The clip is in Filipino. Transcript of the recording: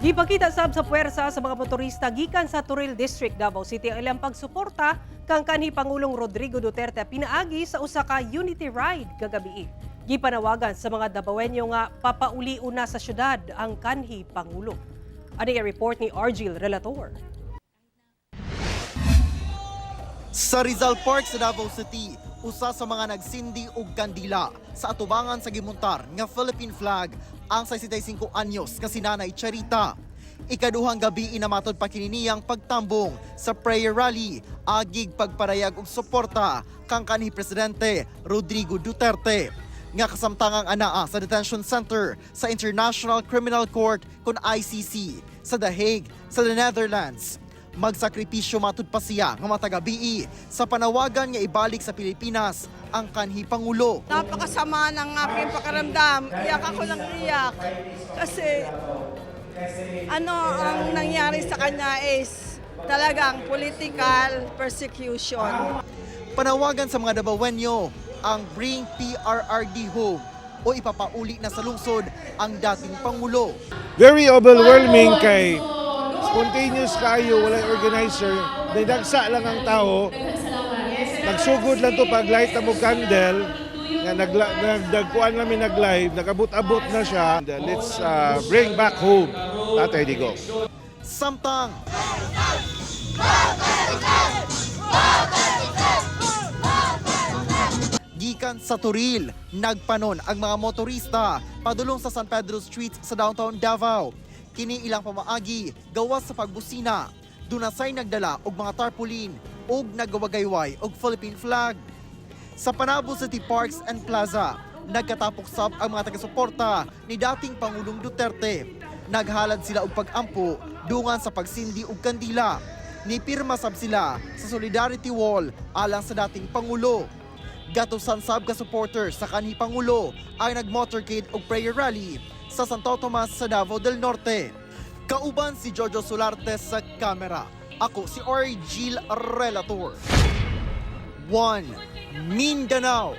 Gipakita sab sa puwersa sa mga motorista gikan sa Turil District, Davao City ang ilang pagsuporta kang kanhi Pangulong Rodrigo Duterte pinaagi sa usa ka unity ride kagabi. Gipanawagan sa mga Davaoenyo nga papauliun na sa syudad ang kanhi Pangulo. Ani ang report ni Argil Relator. Sa Rizal Park sa Davao City, usa sa mga nagsindi og kandila sa atubangan sa gimuntar nga Philippine flag ang 65 anyos nga si Nanay Charita. Ikaduhang gabi inamatod pa kini niyang pagtambong sa prayer rally agig pagparayag og suporta kang kanhi Presidente Rodrigo Duterte nga kasamtangang anaa sa detention center sa International Criminal Court kun ICC sa The Hague sa the Netherlands. Magsakripisyo matud pa siya nga matagabii sa panawagan nga ibalik sa Pilipinas ang kanhi Pangulo. Napakasama ng aking pakaramdam. Iyak ako ng iyak. Kasi ang nangyari sa kanya is talagang political persecution. Panawagan sa mga Davaoenyo ang Bring PRRD Home o ipapauli na sa lungsod ang dating Pangulo. Very overwhelming kay spontaneous kayo, walay organizer, dinagsa lang ang tao, nagsugod lang to pag light na mo candle, nga nagdagkuan namin nag-live, nagabot-abot na siya. Let's bring back home Tatay Digong. Samtang gikan sa Turil, nagpanon ang mga motorista padulong sa San Pedro Street sa downtown Davao. Kini ilang pamaagi gawas sa pagbusina. Dunasay nagdala og mga tarpaulin ug nagawagayway og Philippine flag. Sa Panabo City Parks and Plaza, nagkatapok sab ang mga taga-suporta ni dating Pangulong Duterte. Naghalad sila og pag-ampo dungan sa pagsindi og kandila. Nipirma sab sila sa Solidarity Wall alang sa dating Pangulo. Gatusan sab ka supporters sa kanhi Pangulo ay nag-motorcade og prayer rally sa Santo Tomas sa Davao del Norte. Kauban si Jojo Solarte sa kamera. Ako si Argil Relator. 1 Mindanao.